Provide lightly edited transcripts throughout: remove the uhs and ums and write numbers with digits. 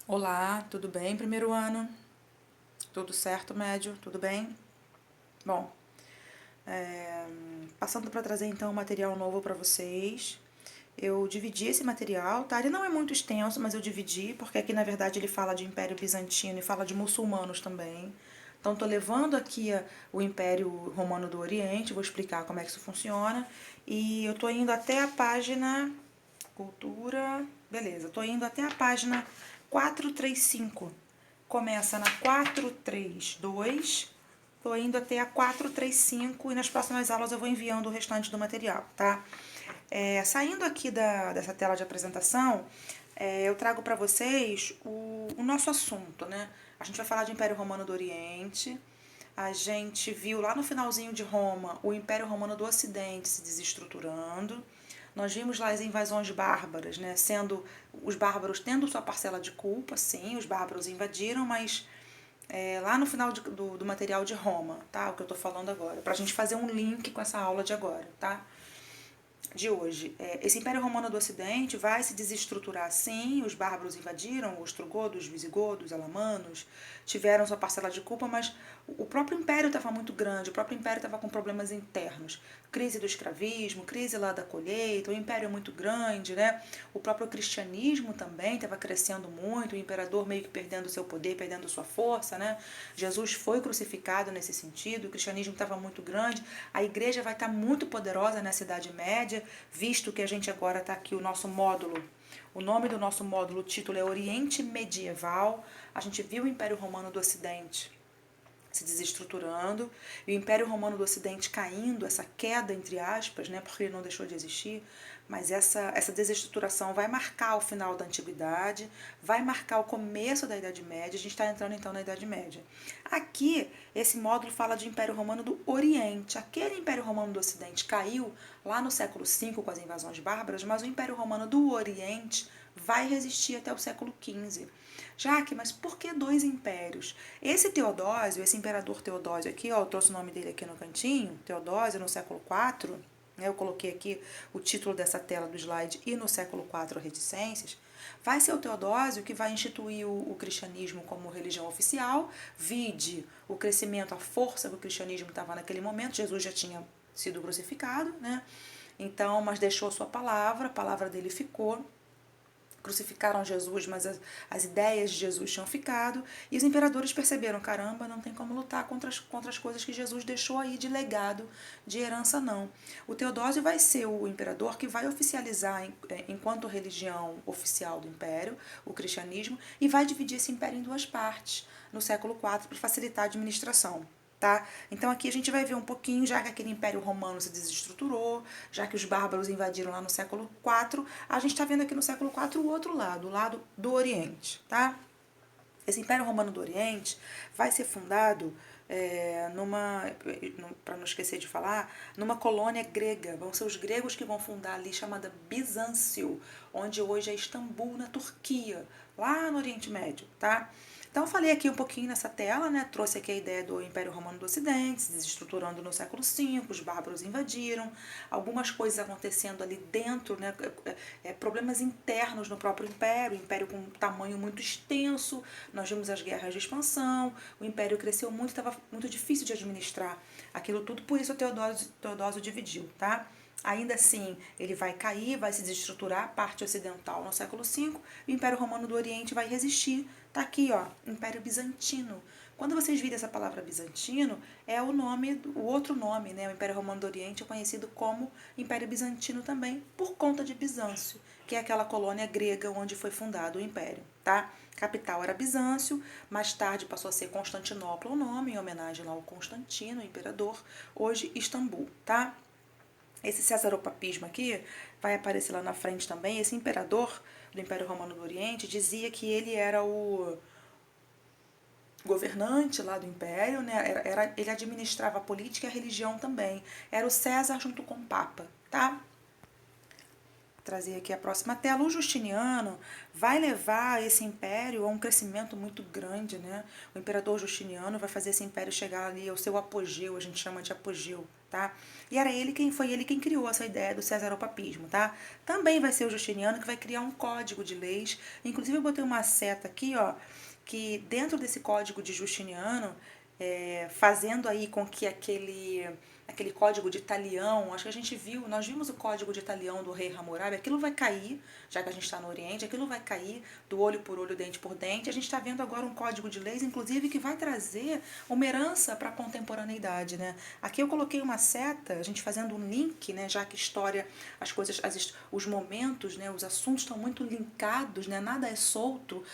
Olá, tudo bem, primeiro ano? Tudo certo, médio? Tudo bem? Bom, passando para trazer então um material novo para vocês. Eu dividi esse material, tá? Ele não é muito extenso, mas eu dividi, porque aqui na verdade ele fala de Império Bizantino e fala de muçulmanos também. Então tô levando aqui o Império Romano do Oriente, vou explicar como é que isso funciona. E eu tô indo até a página Cultura, beleza, tô indo até a página 435. Começa na 432, tô indo até a 435 e nas próximas aulas eu vou enviando o restante do material, tá? Saindo aqui dessa tela de apresentação, eu trago para vocês o nosso assunto, né? A gente vai falar de Império Romano do Oriente. A gente viu lá no finalzinho de Roma o Império Romano do Ocidente se desestruturando. Nós vimos lá as invasões bárbaras, né? Sendo os bárbaros tendo sua parcela de culpa, sim, os bárbaros invadiram, mas lá no final do material de Roma, tá? O que eu tô falando agora, pra gente fazer um link com essa aula de agora, tá? De hoje. Esse Império Romano do Ocidente vai se desestruturar sim, os bárbaros invadiram, os ostrogodos, os visigodos, alamanos, tiveram sua parcela de culpa, mas o próprio Império estava muito grande, o próprio Império estava com problemas internos, crise do escravismo, crise lá da colheita, o Império é muito grande, né? O próprio cristianismo também estava crescendo muito, o imperador meio que perdendo seu poder, perdendo sua força, né? Jesus foi crucificado nesse sentido, o cristianismo estava muito grande, a igreja vai estar muito poderosa nessa Idade Média, visto que a gente agora está aqui o nosso módulo. O nome do nosso módulo, o título é Oriente Medieval. A gente viu o Império Romano do Ocidente se desestruturando e o Império Romano do Ocidente caindo, essa queda entre aspas, né, porque ele não deixou de existir, mas essa desestruturação vai marcar o final da Antiguidade, vai marcar o começo da Idade Média, a gente está entrando então na Idade Média. Aqui, esse módulo fala de Império Romano do Oriente. Aquele Império Romano do Ocidente caiu lá no século V com as invasões bárbaras, mas o Império Romano do Oriente vai resistir até o século XV. Jaque, mas por que dois impérios? Esse Teodósio, esse imperador Teodósio aqui, ó, eu trouxe o nome dele aqui no cantinho, Teodósio no século IV, né, eu coloquei aqui o título dessa tela do slide e no século IV reticências, vai ser o Teodósio que vai instituir o cristianismo como religião oficial, vide o crescimento, a força que o cristianismo estava naquele momento, Jesus já tinha sido crucificado, né? Então, mas deixou sua palavra, a palavra dele ficou, crucificaram Jesus, mas as ideias de Jesus tinham ficado, e os imperadores perceberam, caramba, não tem como lutar contra as coisas que Jesus deixou aí de legado, de herança não. O Teodósio vai ser o imperador que vai oficializar, enquanto religião oficial do império, o cristianismo, e vai dividir esse império em duas partes, no século IV, para facilitar a administração. Tá? Então aqui a gente vai ver um pouquinho, já que aquele Império Romano se desestruturou, já que os bárbaros invadiram lá no século IV, a gente está vendo aqui no século IV o lado do Oriente, tá? Esse Império Romano do Oriente vai ser fundado para não esquecer de falar, numa colônia grega. Vão ser os gregos que vão fundar ali, chamada Bizâncio, onde hoje é Istambul, na Turquia, lá no Oriente Médio, tá? Então eu falei aqui um pouquinho nessa tela, né? Trouxe aqui a ideia do Império Romano do Ocidente, se desestruturando no século V, os bárbaros invadiram, algumas coisas acontecendo ali dentro, né? Problemas internos no próprio Império, o Império com um tamanho muito extenso, nós vimos as guerras de expansão, o Império cresceu muito, estava muito difícil de administrar aquilo tudo, por isso o Teodósio dividiu, tá? Ainda assim, ele vai cair, vai se desestruturar a parte ocidental no século V, e o Império Romano do Oriente vai resistir. Tá aqui, ó, Império Bizantino. Quando vocês virem essa palavra bizantino, é o outro nome, né? O Império Romano do Oriente é conhecido como Império Bizantino também, por conta de Bizâncio, que é aquela colônia grega onde foi fundado o Império, tá? Capital era Bizâncio, mais tarde passou a ser Constantinopla o nome, em homenagem lá ao Constantino, o imperador, hoje Istambul, tá? Esse cesaropapismo aqui vai aparecer lá na frente também. Esse imperador do Império Romano do Oriente dizia que ele era o governante lá do império, né? Ele administrava a política e a religião também. Era o César junto com o Papa, tá? trazer aqui a próxima tela. O Justiniano vai levar esse império a um crescimento muito grande, né? O imperador Justiniano vai fazer esse império chegar ali ao seu apogeu, a gente chama de apogeu, tá? E foi ele quem criou essa ideia do cesaropapismo, tá? Também vai ser o Justiniano que vai criar um código de leis. Inclusive eu botei uma seta aqui, ó, que dentro desse código de Justiniano, fazendo aí com que aquele código de talião, acho que a gente viu, nós vimos o código de talião do rei Hammurabi, aquilo vai cair, já que a gente está no Oriente, aquilo vai cair do olho por olho, dente por dente. A gente está vendo agora um código de leis, inclusive, que vai trazer uma herança para a contemporaneidade, né? Aqui eu coloquei uma seta, a gente fazendo um link, né? Já que história, as coisas, os momentos, né? Os assuntos estão muito linkados, né? Nada é solto.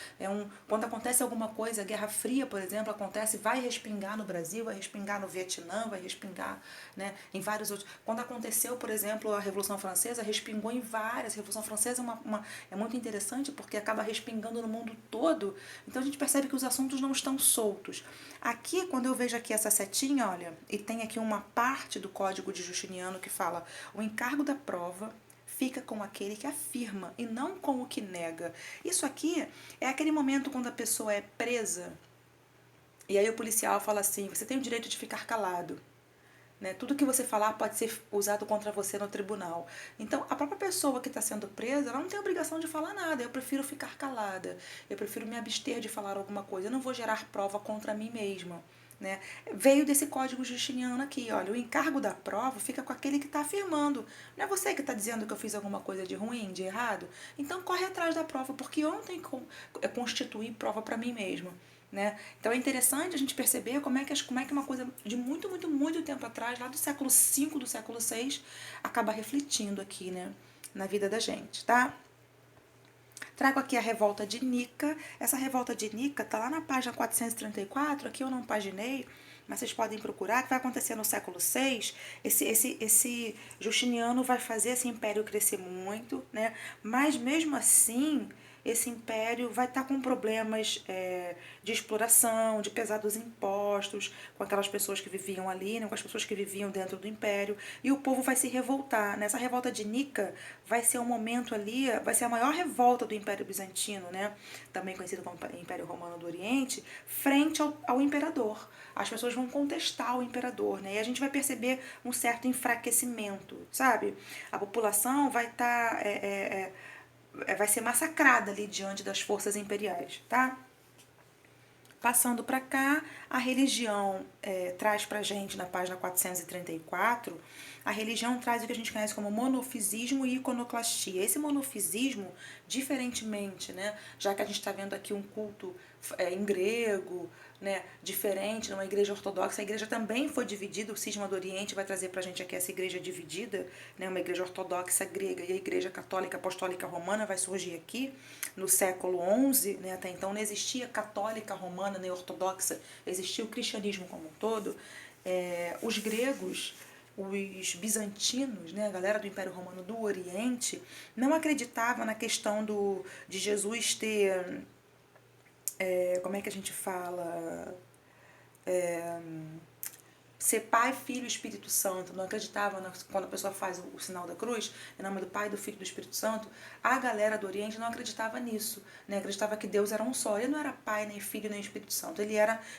Quando acontece alguma coisa, a Guerra Fria, por exemplo, acontece, vai respingar no Brasil, vai respingar no Vietnã, vai respingar, né, em vários outros. Quando aconteceu, por exemplo, a Revolução Francesa, respingou em várias. A Revolução Francesa é muito interessante porque acaba respingando no mundo todo. Então a gente percebe que os assuntos não estão soltos. Aqui, quando eu vejo aqui essa setinha, olha, e tem aqui uma parte do Código de Justiniano que fala: o encargo da prova fica com aquele que afirma e não com o que nega. Isso aqui é aquele momento quando a pessoa é presa e aí o policial fala assim: você tem o direito de ficar calado. Né? Tudo que você falar pode ser usado contra você no tribunal. Então, a própria pessoa que está sendo presa, ela não tem obrigação de falar nada. Eu prefiro ficar calada. Eu prefiro me abster de falar alguma coisa. Eu não vou gerar prova contra mim mesma. Né? Veio desse código justiniano aqui, olha, o encargo da prova fica com aquele que está afirmando. Não é você que está dizendo que eu fiz alguma coisa de ruim, de errado? Então corre atrás da prova, porque eu não tenho que constituir prova para mim mesma. Né? Então é interessante a gente perceber como é que uma coisa de muito, muito, muito tempo atrás, lá do século V, do século VI, acaba refletindo aqui, né, na vida da gente, tá? Trago aqui a revolta de Nica. Essa revolta de Nica tá lá na página 434, aqui eu não paginei, mas vocês podem procurar, que vai acontecer no século VI. Esse Justiniano vai fazer esse império crescer muito, né? Mas mesmo assim, esse império vai estar com problemas de exploração, de pesados impostos, com aquelas pessoas que viviam ali, né, com as pessoas que viviam dentro do império, e o povo vai se revoltar. Nessa revolta de Nica vai ser um momento ali, vai ser a maior revolta do Império Bizantino, né, também conhecido como Império Romano do Oriente, frente ao imperador. As pessoas vão contestar o imperador, né, e a gente vai perceber um certo enfraquecimento, sabe? A população vai estar... vai ser massacrada ali diante das forças imperiais, tá? Passando para cá, a religião traz para a gente, na página 434, a religião traz o que a gente conhece como monofisismo e iconoclastia. Esse monofisismo, diferentemente, né, já que a gente está vendo aqui um culto em grego, né, diferente, numa igreja ortodoxa, a igreja também foi dividida, o cisma do Oriente vai trazer para a gente aqui essa igreja dividida, né, uma igreja ortodoxa grega e a igreja católica apostólica romana vai surgir aqui no século XI, né, até então não existia católica romana nem ortodoxa, existia o cristianismo como um todo. Os gregos, os bizantinos, né, a galera do Império Romano do Oriente, não acreditava na questão de Jesus ter... como é que a gente fala? Ser Pai, Filho e Espírito Santo, não acreditava quando a pessoa faz o sinal da cruz, em nome do Pai, do Filho e do Espírito Santo, a galera do Oriente não acreditava nisso, né? Acreditava que Deus era um só, ele não era Pai, nem Filho, nem Espírito Santo, ele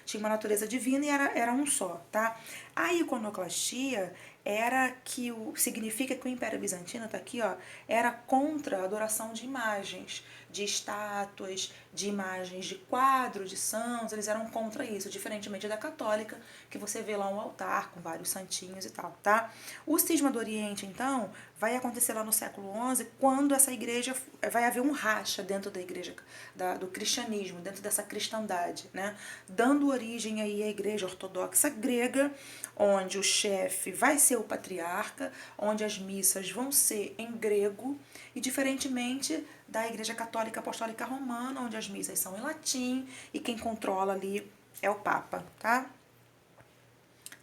tinha uma natureza divina e era um só, tá? A iconoclastia significa que o Império Bizantino, tá aqui, ó, era contra a adoração de imagens, de estátuas, de imagens de quadros de santos, eles eram contra isso, diferentemente da católica, que você vê lá um altar com vários santinhos e tal, tá? O cisma do Oriente, então, vai acontecer lá no século XI, quando essa igreja, vai haver um racha dentro da igreja, do cristianismo, dentro dessa cristandade, né? Dando origem aí à igreja ortodoxa grega, onde o chefe vai ser o patriarca, onde as missas vão ser em grego, e diferentemente da igreja católica apostólica romana, onde as missas são em latim, e quem controla ali é o Papa, tá?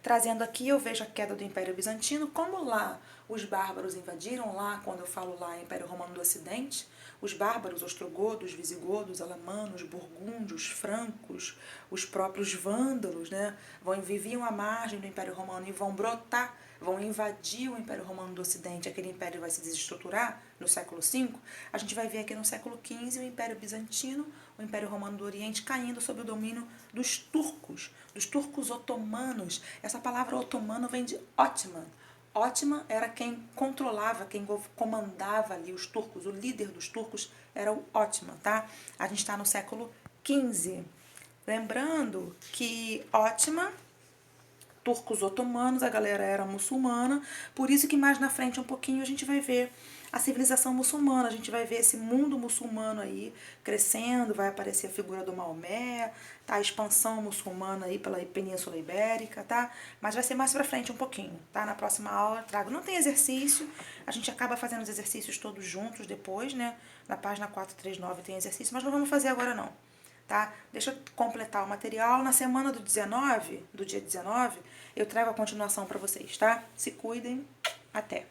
Trazendo aqui, eu vejo a queda do Império Bizantino, como lá os bárbaros invadiram, lá, quando eu falo lá Império Romano do Ocidente, Os bárbaros, ostrogodos, visigodos, alamanos, burgúndios, francos, os próprios vândalos, né, viviam à margem do Império Romano e vão brotar, vão invadir o Império Romano do Ocidente, aquele império vai se desestruturar no século V, a gente vai ver aqui no século XV o Império Bizantino, o Império Romano do Oriente caindo sob o domínio dos turcos otomanos. Essa palavra otomano vem de Ottoman. Ottoman era quem controlava, quem comandava ali os turcos, o líder dos turcos era o Ottoman, tá? A gente está no século XV. Lembrando que Ottoman, turcos otomanos, a galera era muçulmana, por isso que mais na frente um pouquinho a gente vai ver a civilização muçulmana, a gente vai ver esse mundo muçulmano aí crescendo, vai aparecer a figura do Maomé, tá? A expansão muçulmana aí pela Península Ibérica, tá? Mas vai ser mais pra frente um pouquinho, tá? Na próxima aula eu trago. Não tem exercício, a gente acaba fazendo os exercícios todos juntos depois, né? Na página 439 tem exercício, mas não vamos fazer agora não. Tá? Deixa eu completar o material. Na semana do 19, do dia 19, eu trago a continuação para vocês, tá? Se cuidem. Até!